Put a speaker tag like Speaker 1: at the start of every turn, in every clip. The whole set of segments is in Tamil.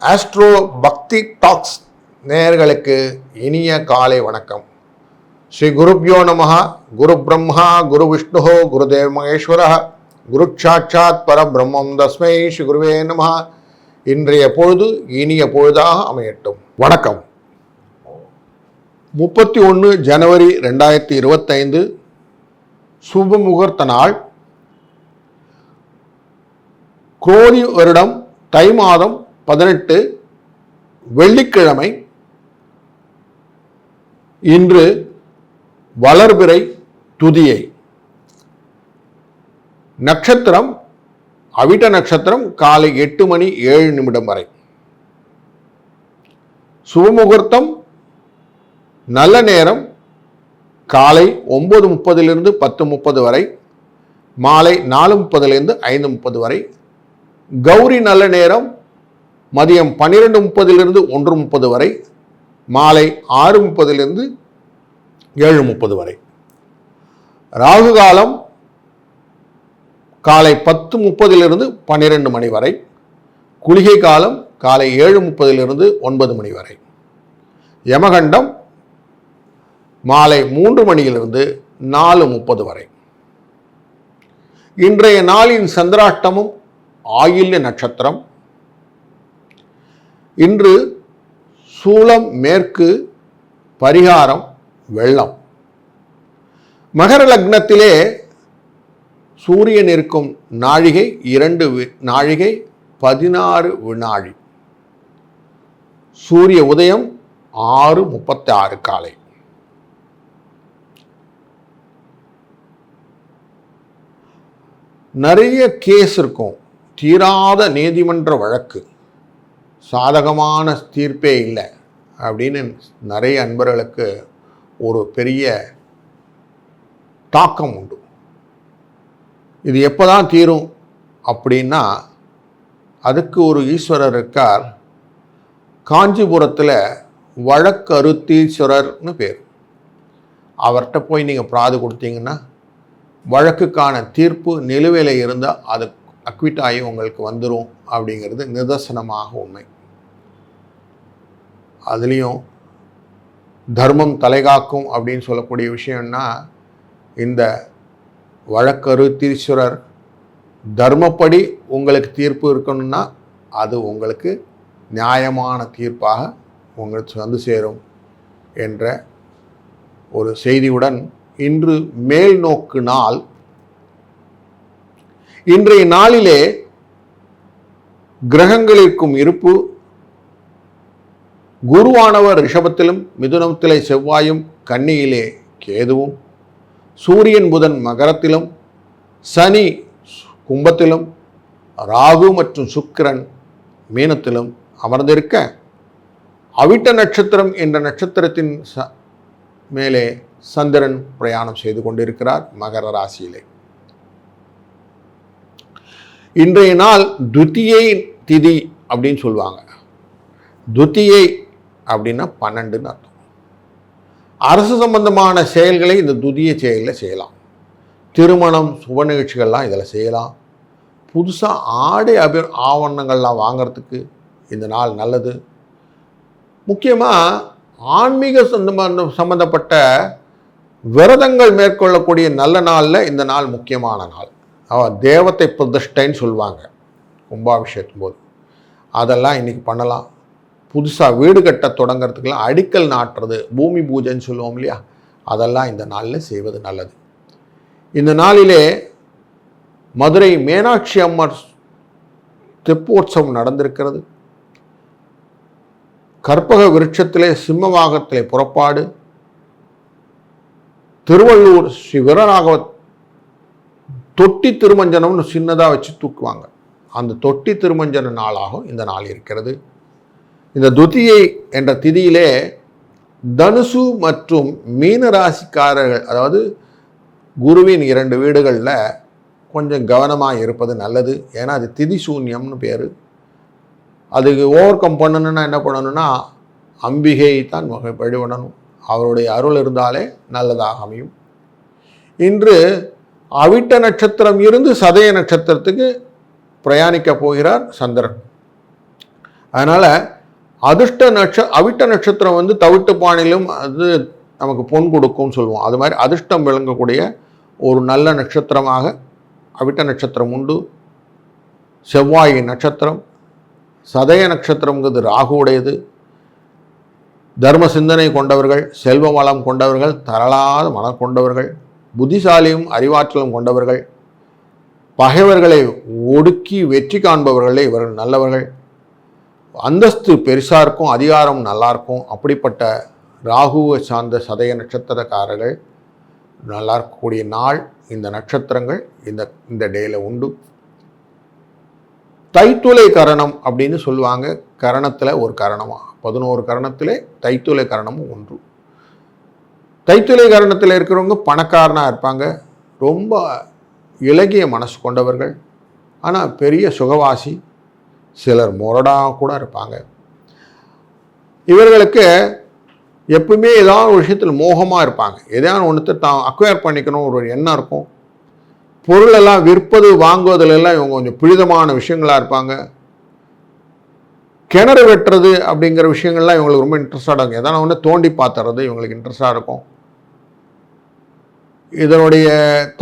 Speaker 1: ஆஸ்ட்ரோ பக்தி டாக்ஸ் நேயர்களுக்கு இனிய காலை வணக்கம். ஸ்ரீ குருப்யோ நமஹ. குரு பிரம்மா குரு விஷ்ணு குருதேவ மகேஸ்வர குரு சாட்சாத் பரபிரம்மம் தஸ்மை ஸ்ரீ குருவே நமஹ. இன்றைய பொழுது இனிய பொழுதாக அமையட்டும். வணக்கம். 31 ஜனவரி 2025 சுப முகூர்த்த நாள். குரோதி வருடம் தை மாதம் 18 வெள்ளிக்கிழமை. இன்று வளர்பிறை துதியை. நட்சத்திரம் அவிட்ட நட்சத்திரம் காலை 8 மணி 7 நிமிடம் வரை. சுபமுகூர்த்தம் நல்ல நேரம் காலை 9:30 10:30 வரை, மாலை 4:30 5:30 வரை. கௌரி நல்ல நேரம் மதியம் 12:30 1:30 வரை, மாலை 6:30 7:30 வரை. ராகு காலம் காலை 10:30 12 மணி வரை. குளிகை காலம் காலை 7:30 9 மணி வரை. யமகண்டம் மாலை 3 மணியிலிருந்து 4:30 வரை. இன்றைய நாளின் சந்திராஷ்டமம் ஆயில்ய நட்சத்திரம். இன்று சூலம் மேற்கு, பரிகாரம் வெள்ளம். மகர லக்னத்திலே சூரியன் இருக்கும் நாழிகை 2 நாழிகை 16 வினாழி. சூரிய உதயம் 6:36 காலை. நிறைய கேஸ் இருக்கும், தீராத நீதிமன்ற வழக்கு, சாதகமான தீர்ப்பே இல்லை அப்படின்னு நிறைய அன்பர்களுக்கு ஒரு பெரிய தாக்கம் உண்டு. இது எப்போதான் தீரும் அப்படின்னா, அதுக்கு ஒரு ஈஸ்வரர் இருக்கார். காஞ்சிபுரத்தில் வழக்கருத்தீஸ்வரர்னு பேர். அவர்கிட்ட போய் நீங்கள் பிராது கொடுத்தீங்கன்னா வழக்குக்கான தீர்ப்பு நிலுவையில் இருந்தால் அது அக்விட் ஆகி உங்களுக்கு வந்துடும் அப்படிங்கிறது நிதர்சனமாக உண்மை. அதுலேயும் தர்மம் தலைகாக்கும் அப்படின்னு சொல்லக்கூடிய விஷயம்னா, இந்த வழக்கருத்தீஸ்வரர் தர்மப்படி உங்களுக்கு தீர்ப்பு இருக்கணும்னா அது உங்களுக்கு நியாயமான தீர்ப்பாக உங்களுக்கு வந்து சேரும் என்ற ஒரு செய்தியுடன் இன்று மேல் நோக்கு நாள். இன்றைய நாளிலே கிரகங்களிற்கும் இருப்பு குருவானவர் ரிஷபத்திலும், மிதுனத்திலே செவ்வாயும், கன்னியிலே கேதுவும், சூரியன் புதன் மகரத்திலும், சனி கும்பத்திலும், ராகு மற்றும் சுக்கிரன் மீனத்திலும் அமர்ந்திருக்க, அவிட்ட நட்சத்திரம் என்ற நட்சத்திரத்தின் மேலே சந்திரன் பிரயாணம் செய்து கொண்டிருக்கிறார் மகர ராசியிலே. இன்றைய நாள் துத்தியை திதி அப்படின்னு சொல்லுவாங்க. துத்தியை அப்படின்னா 12ன்னு அர்த்தம். அரசு சம்பந்தமான செயல்களை இந்த துதிய செயலில் செய்யலாம். திருமணம், சுப நிகழ்ச்சிகள்லாம் இதில் செய்யலாம். புதுசாக ஆடை ஆவணங்கள்லாம் வாங்கிறதுக்கு இந்த நாள் நல்லது. முக்கியமாக ஆன்மீக சம்பந்தப்பட்ட விரதங்கள் மேற்கொள்ளக்கூடிய நல்ல நாளில் இந்த நாள் முக்கியமான நாள். தேவத்தை பிரதிஷ்டைன்னு சொல்லுவாங்க கும்பாபிஷேகத்தின் போது. அதெல்லாம் இன்றைக்கி பண்ணலாம். புதுசாக வீடு கட்ட தொடங்கிறதுக்கெல்லாம் அடிக்கல் நாட்டுறது, பூமி பூஜைன்னு சொல்லுவோம் இல்லையா, அதெல்லாம் இந்த நாளில் செய்வது நல்லது. இந்த நாளிலே மதுரை மீனாட்சி அம்மர் தெப்போற்சவம் நடந்திருக்கிறது. கற்பக விருட்சத்திலே சிம்மவாகத்திலே புறப்பாடு. திருவள்ளூர் ஸ்ரீ வீரராகவ தொட்டி திருமஞ்சனம்னு சின்னதாக வச்சு தூக்குவாங்க. அந்த தொட்டி திருமஞ்சன நாளாகவும் இந்த நாள் இருக்கிறது. இந்த துதியை என்ற திதியிலே தனுசு மற்றும் மீன ராசிக்காரர்கள், அதாவது குருவின் 2 வீடுகளில் கொஞ்சம் கவனமாக இருப்பது நல்லது. ஏன்னா அது திதி சூன்யம்னு பேர். அதுக்கு ஓவர் கம் பண்ணணுன்னா என்ன பண்ணணும்னா, அம்பிகை தான் வழிபடணும். அவருடைய அருள் இருந்தாலே நல்லதாக அமையும். இன்று அவிட்ட நட்சத்திரம் இருந்து சதய நட்சத்திரத்துக்கு பிரயாணிக்க போகிறார் சந்திரன். அதனால் அவிட்ட நட்சத்திரம் வந்து தவிட்டு பானையிலும் அது நமக்கு பொன் கொடுக்கும்னு சொல்லுவோம். அது மாதிரி அதிர்ஷ்டம் விளங்கக்கூடிய ஒரு நல்ல நட்சத்திரமாக அவிட்ட நட்சத்திரம் உண்டு. செவ்வாய் நட்சத்திரம், சதய நட்சத்திரங்கிறது ராகுவுடையது. தர்ம சிந்தனை கொண்டவர்கள், செல்வ வளம் கொண்டவர்கள், தரளாத மனம் கொண்டவர்கள், புத்திசாலியும் அறிவாற்றலும் கொண்டவர்கள், பகைவர்களை ஒடுக்கி வெற்றி காண்பவர்களே இவர்கள் நல்லவர்கள். அந்தஸ்து பெருசாக இருக்கும், அதிகாரம் நல்லா இருக்கும். அப்படிப்பட்ட ராகுவை சார்ந்த சதய நட்சத்திரக்காரர்கள் நல்லா இருக்கக்கூடிய நாள். இந்த நட்சத்திரங்கள் இந்த டேயில் உண்டு. தைத்துளை கரணம் அப்படின்னு சொல்லுவாங்க. கரணத்தில் ஒரு கரணமாக 11 கரணத்திலே தைத்துளை கரணமும் ஒன்று. தைத்துளை கரணத்தில் இருக்கிறவங்க பணக்காரனாக இருப்பாங்க, ரொம்ப இலகிய மனசு கொண்டவர்கள், ஆனால் பெரிய சுகவாசி. சிலர் முரடாக கூட இருப்பாங்க. இவர்களுக்கு எப்பவுமே ஏதாவது ஒரு விஷயத்தில் மோகமாக இருப்பாங்க. எதையான ஒன்றுத்தை தான் அக்வயர் பண்ணிக்கணும் ஒரு எண்ணம் இருக்கும். பொருளெல்லாம் விற்பது வாங்குவதிலெல்லாம் இவங்க கொஞ்சம் பிடிதமான விஷயங்களாக இருப்பாங்க. கிணறு வெட்டுறது அப்படிங்கிற விஷயங்கள்லாம் இவங்களுக்கு ரொம்ப இன்ட்ரெஸ்டாக இருக்கும். எதனா ஒன்று தோண்டி பார்த்துறது இவங்களுக்கு இன்ட்ரெஸ்டாக இருக்கும். இதனுடைய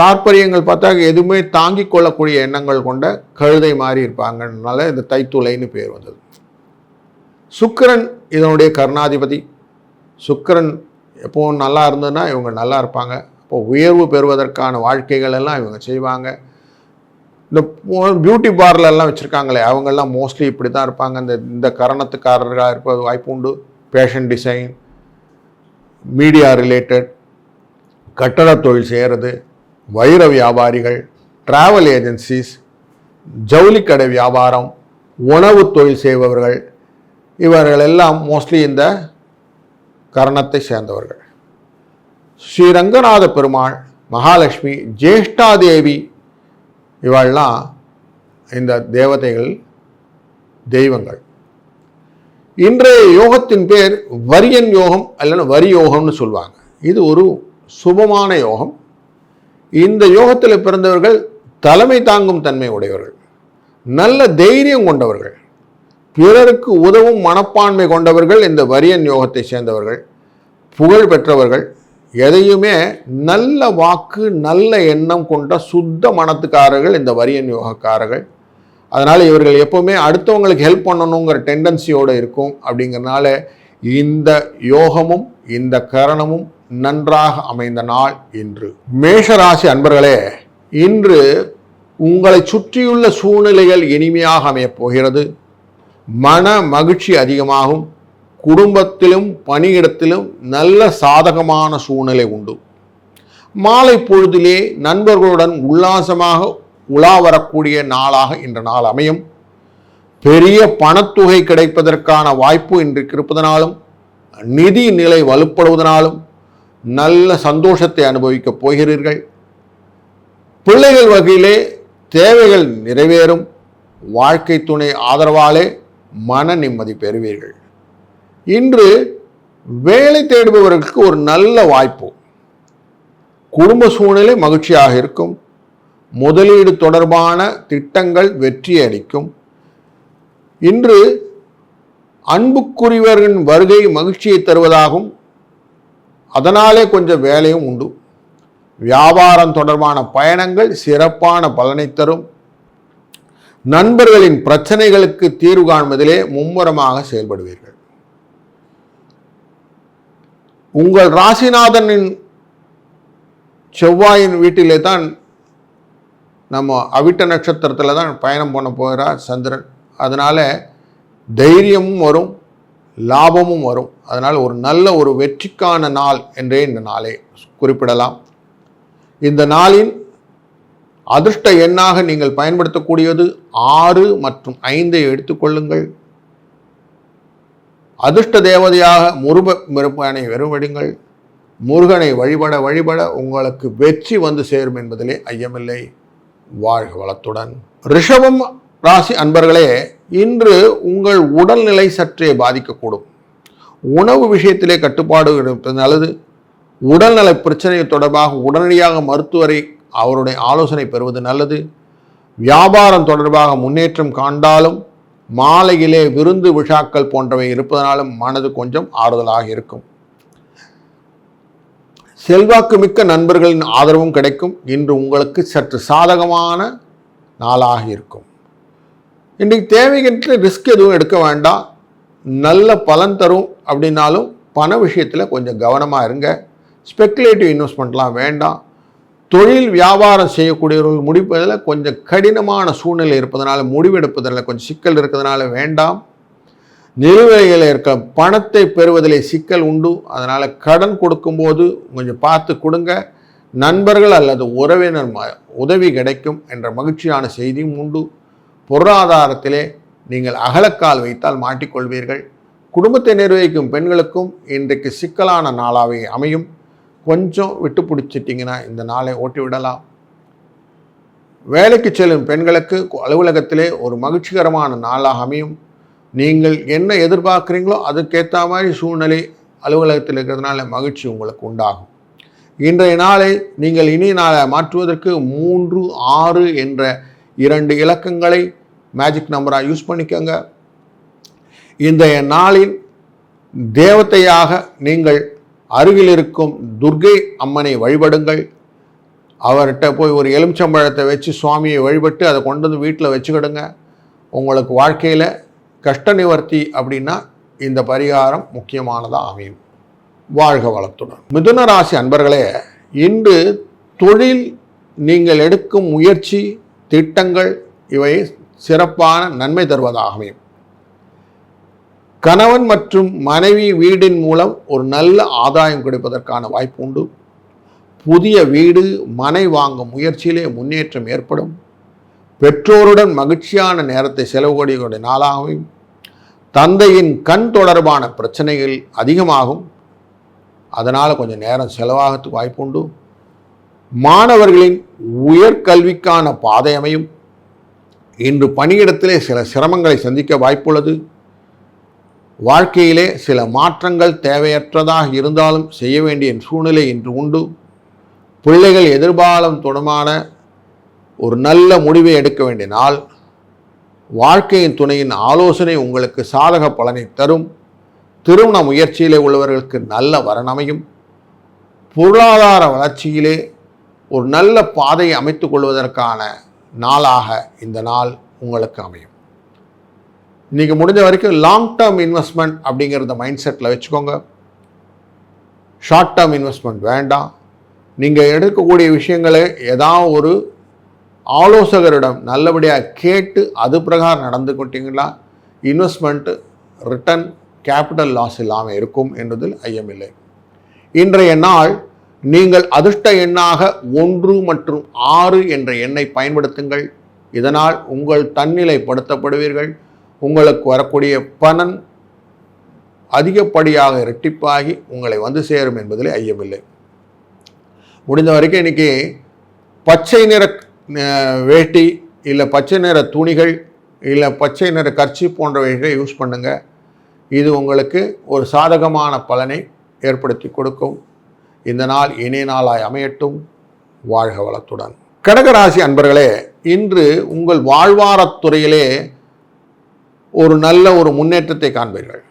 Speaker 1: தாற்பயங்கள் பார்த்தா எதுவுமே தாங்கிக் கொள்ளக்கூடிய எண்ணங்கள் கொண்ட கழுதை மாதிரி இருப்பாங்கனால இந்த தைத்துளைன்னு பேர் வந்தது. சுக்கிரன் இதனுடைய கர்ணாதிபதி. சுக்கிரன் எப்போவும் நல்லா இருந்ததுன்னா இவங்க நல்லா இருப்பாங்க. இப்போ உயர்வு பெறுவதற்கான வாழ்க்கைகள் எல்லாம் இவங்க செய்வாங்க. இந்த பியூட்டி பார்லர்லாம் வச்சுருக்காங்களே அவங்கெல்லாம் மோஸ்ட்லி இப்படி தான் இருப்பாங்க. இந்த கரணத்துக்காரர்களாக இருப்பது வாய்ப்பு உண்டு. ஃபேஷன் டிசைன், மீடியா ரிலேட்டட், கட்டட தொழில் செய்கிறது, வைர வியாபாரிகள், டிராவல் ஏஜென்சிஸ், ஜவுளிக்கடை வியாபாரம், உணவு தொழில் செய்பவர்கள், இவர்கள் எல்லாம் மோஸ்ட்லி இந்த கரணத்தை சேர்ந்தவர்கள். ஸ்ரீரங்கநாத பெருமாள், மகாலட்சுமி, ஜேஷ்டாதேவி இவெல்லாம் இந்த தேவதைகள் தெய்வங்கள். இன்றைய யோகத்தின் பேர் வரியன் யோகம் அல்லது வரி யோகம்னு சொல்லுவாங்க. இது ஒரு சுபமான யோகம். இந்த யோகத்தில் பிறந்தவர்கள் தலைமை தாங்கும் தன்மை உடையவர்கள், நல்ல தைரியம் கொண்டவர்கள், பிறருக்கு உதவும் மனப்பான்மை கொண்டவர்கள். இந்த வரியன் யோகத்தை சேர்ந்தவர்கள் புகழ் பெற்றவர்கள். எதையுமே நல்ல வாக்கு நல்ல எண்ணம் கொண்ட சுத்த மனத்துக்காரர்கள் இந்த வரியன் யோகக்காரர்கள். அதனால் இவர்கள் எப்போவுமே அடுத்தவங்களுக்கு ஹெல்ப் பண்ணணுங்கிற டெண்டன்சியோடு இருக்கும். அப்படிங்கிறதுனால இந்த யோகமும் இந்த கரணமும் நன்றாக அமைந்த நாள் இன்று. மேஷராசி அன்பர்களே, இன்று உங்களை சுற்றியுள்ள சூழ்நிலைகள் இனிமையாக அமையப் போகிறது. மன மகிழ்ச்சி அதிகமாகும். குடும்பத்திலும் பணியிடத்திலும் நல்ல சாதகமான சூழ்நிலை உண்டு. மாலை பொழுதிலே நண்பர்களுடன் உல்லாசமாக உலா வரக்கூடிய நாளாக இன்ற நாள் அமையும். பெரிய பணத்தொகை கிடைப்பதற்கான வாய்ப்பு இன்றைக்கு இருப்பதனாலும் நிதி நிலை வலுப்படுவதனாலும் நல்ல சந்தோஷத்தை அனுபவிக்கப் போகிறீர்கள். பிள்ளைகள் வகையிலே தேவைகள் நிறைவேறும். வாழ்க்கை துணை ஆதரவாலே மன நிம்மதி பெறுவீர்கள். இன்று வேலை தேடுபவர்களுக்கு ஒரு நல்ல வாய்ப்பு. குடும்ப சூழ்நிலை மகிழ்ச்சியாக இருக்கும். முதலீடு தொடர்பான திட்டங்கள் வெற்றி அளிக்கும். இன்று அன்புக்குரியவர்களின் வருகை மகிழ்ச்சியை தருவதாகும். அதனாலே கொஞ்சம் வேலையும் உண்டு. வியாபாரம் தொடர்பான பயணங்கள் சிறப்பான பலனை தரும். நண்பர்களின் பிரச்சனைகளுக்கு தீர்வு காண்பதிலே மும்முரமாக செயல்படுவீர்கள். உங்கள் ராசிநாதனின் செவ்வாயின் வீட்டிலே தான் நம்ம அவிட்ட நட்சத்திரத்தில் தான் பயணம் பண்ண போகிறார் சந்திரன். அதனால் தைரியமும் வரும், லாபமும் வரும். அதனால் ஒரு நல்ல ஒரு வெற்றிக்கான நாள் என்றே இந்த நாளை குறிப்பிடலாம். இந்த நாளின் அதிர்ஷ்ட எண்ணாக நீங்கள் பயன்படுத்தக்கூடியது 6 மற்றும் 5 எடுத்துக்கொள்ளுங்கள். அதிர்ஷ்ட தேவதையாக முருகனை வெறுவடிங்கள். முருகனை வழிபட வழிபட உங்களுக்கு வெற்றி வந்து சேரும் என்பதிலே ஐயமில்லை. வாழ்க வளத்துடன். ரிஷபம் ராசி அன்பர்களே, இன்று உங்கள் உடல்நிலை சற்றே பாதிக்கக்கூடும். உணவு விஷயத்திலே கட்டுப்பாடு இருப்பது நல்லது. உடல்நல பிரச்சனை தொடர்பாக உடனடியாக மருத்துவரை அவருடைய ஆலோசனை பெறுவது நல்லது. வியாபாரம் தொடர்பாக முன்னேற்றம் காண்டாலும் மாலையிலே விருந்து விழாக்கள் போன்றவை இருப்பதனாலும் மனது கொஞ்சம் ஆறுதலாக இருக்கும். செல்வாக்கு மிக்க நண்பர்களின் ஆதரவும் கிடைக்கும். இன்று உங்களுக்கு சற்று சாதகமான நாளாக இருக்கும். இன்றைக்கு தேவைக்கேற்ற ரிஸ்க் எதுவும் எடுக்க வேண்டாம். நல்ல பலன் தரும் அப்படின்னாலும் பண விஷயத்தில் கொஞ்சம் கவனமாக இருங்க. ஸ்பெக்குலேட்டிவ் இன்வெஸ்ட்மெண்ட்லாம் வேண்டாம். தொழில் வியாபாரம் செய்யக்கூடியவர்கள் முடிப்பதில் கொஞ்சம் கடினமான சூழ்நிலை இருப்பதனால, முடிவெடுப்பதில் கொஞ்சம் சிக்கல் இருக்கிறதுனால வேண்டாம். நிலுவையில் இருக்க பணத்தை பெறுவதிலே சிக்கல் உண்டு. அதனால் கடன் கொடுக்கும்போது கொஞ்சம் பார்த்து கொடுங்க. நண்பர்கள் அல்லது உறவினர் உதவி கிடைக்கும் என்ற மகிழ்ச்சியான செய்தியும் உண்டு. பொருளாதாரத்திலே நீங்கள் அகலக்கால் வைத்தால் மாட்டிக்கொள்வீர்கள். குடும்பத்தை நிர்வகிக்கும் பெண்களுக்கும் இன்றைக்கு சிக்கலான நாளாகவே அமையும். கொஞ்சம் விட்டு பிடிச்சிட்டிங்கன்னா இந்த நாளை ஓட்டி விடலாம். வேலைக்கு செல்லும் பெண்களுக்கு அலுவலகத்திலே ஒரு மகிழ்ச்சிகரமான நாளாக அமையும். நீங்கள் என்ன எதிர்பார்க்குறீங்களோ அதுக்கேற்ற மாதிரி சூழ்நிலை அலுவலகத்தில் இருக்கிறதுனால மகிழ்ச்சி உங்களுக்கு உண்டாகும். இன்றைய நாளை நீங்கள் இனி நாளை மாற்றுவதற்கு 3, 6 என்ற 2 இலக்கங்களை மேஜிக் நம்பராக யூஸ் பண்ணிக்கோங்க. இன்றைய நாளின் தேவதையாக நீங்கள் அருகில் இருக்கும் துர்க்கை அம்மனை வழிபடுங்கள். அவர்கிட்ட போய் ஒரு எலுமிச்சம்பழத்தை வச்சு சுவாமியை வழிபட்டு அதை கொண்டு வந்து வீட்டில் வச்சுக்கிடுங்க. உங்களுக்கு வாழ்க்கையில் கஷ்ட நிவர்த்தி அப்படின்னா இந்த பரிகாரம் முக்கியமானதாக அமையும். வாழ்க வளத்துடன். மிதுன ராசி அன்பர்களே, இன்று தொழில் நீங்கள் எடுக்கும் முயற்சி திட்டங்கள் இவை சிறப்பான நன்மை தருவதாக அமையும். கணவன் மற்றும் மனைவி வீடின் மூலம் ஒரு நல்ல ஆதாயம் கிடைப்பதற்கான வாய்ப்பு உண்டு. புதிய வீடு மனை வாங்கும் முயற்சியிலே முன்னேற்றம் ஏற்படும். பெற்றோருடன் மகிழ்ச்சியான நேரத்தை செலவுக்கூடிய நாளாகவும். தந்தையின் கண் தொடர்பான பிரச்சனைகள் அதிகமாகும். அதனால் கொஞ்சம் நேரம் செலவாகிறதுக்கு வாய்ப்பு உண்டு. மாணவர்களின் உயர்கல்விக்கான பாதை அமையும். இன்று பணியிடத்திலே சில சிரமங்களை சந்திக்க வாய்ப்புள்ளது. வாழ்க்கையிலே சில மாற்றங்கள் தேவையற்றதாக இருந்தாலும் செய்ய வேண்டிய சூழ்நிலை இன்று உண்டு. பிள்ளைகள் எதிர்காலம் தொடர்பான ஒரு நல்ல முடிவை எடுக்க வேண்டிய நாள். வாழ்க்கையின் துணையின் ஆலோசனை உங்களுக்கு சாதக பலனை தரும். திருமண முயற்சியிலே உள்ளவர்களுக்கு நல்ல வரன் அமையும். பொருளாதார வளர்ச்சியிலே ஒரு நல்ல பாதையை அமைத்துக் கொள்வதற்கான நாளாக இந்த நாள் உங்களுக்கு அமையும். இன்றைக்கி முடிஞ்ச வரைக்கும் லாங் டேர்ம் இன்வெஸ்ட்மெண்ட் அப்படிங்கிறத மைண்ட் செட்டில் வச்சுக்கோங்க. ஷார்ட் டேர்ம் இன்வெஸ்ட்மெண்ட் வேண்டாம். நீங்கள் எடுக்கக்கூடிய விஷயங்களை ஏதாவது ஒரு ஆலோசகரிடம் நல்லபடியாக கேட்டு அது பிரகாரம் நடந்து கொண்டீங்களா இன்வெஸ்ட்மெண்ட்டு ரிட்டர்ன் கேபிட்டல் லாஸ் இல்லாமல் இருக்கும் என்பதில் ஐயமில்லை. இன்றைய நாள் நீங்கள் அதிர்ஷ்ட எண்ணாக 1 மற்றும் 6 என்ற எண்ணை பயன்படுத்துங்கள். இதனால் உங்கள் தன்னிலைப்படுத்தப்படுவீர்கள். உங்களுக்கு வரக்கூடிய பணம் அதிகப்படியாக இரட்டிப்பாகி உங்களை வந்து சேரும் என்பதில் ஐயமில்லை. முடிந்த வரைக்கும் இன்றைக்கி பச்சை நிற வேட்டி இல்லை பச்சை நிற துணிகள் இல்லை பச்சை நிற கர்ச்சி போன்றவைகளை யூஸ் பண்ணுங்கள். இது உங்களுக்கு ஒரு சாதகமான பலனை ஏற்படுத்தி கொடுக்கும். இந்த நாள் இனிய நாளாய் அமையட்டும். வாழ்க வளத்துடன். கடகராசி அன்பர்களே, இன்று உங்கள் வாழ்வாரத்துறையிலே ஒரு நல்ல முன்னேற்றத்தை காண்பீர்கள்.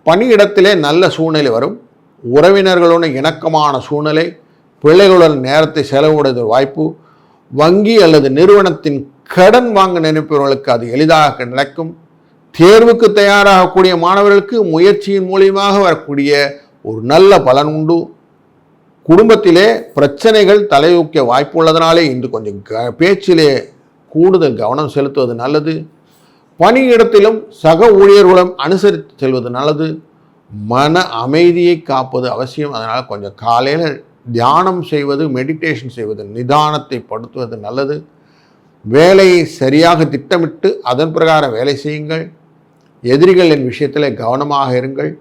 Speaker 1: பணியிடத்திலே நல்ல சூழ்நிலை வரும். உறவினர்களுடன் இணக்கமான சூழ்நிலை. பிள்ளைகளுடன் நேரத்தை செலவிடுவது வாய்ப்பு. வங்கி அல்லது நிறுவனத்தின் கடன் வாங்க நினைப்பவர்களுக்கு அது எளிதாக நடக்கும். தேர்வுக்கு தயாராகக்கூடிய மாணவர்களுக்கு முயற்சியின் மூலியமாக வரக்கூடிய ஒரு நல்ல பலன் உண்டு. குடும்பத்திலே பிரச்சனைகள் தலைதூக்க வாய்ப்பு உள்ளதனாலே இன்று கொஞ்சம் பேச்சிலே கூடுதல் கவனம் செலுத்துவது நல்லது. பணியிடத்திலும் சக ஊழியர்களுடன் அனுசரித்து செல்வது நல்லது. மன அமைதியை காப்பது அவசியம். அதனால் கொஞ்சம் காலையில் தியானம் செய்வது, மெடிடேஷன் செய்வது, நிதானத்தை படுத்துவது நல்லது. வேலையை சரியாக திட்டமிட்டு அதன் பிரகாரம் வேலை செய்யுங்கள். எதிரிகளின் விஷயத்தில் கவனமாக இருங்கள்.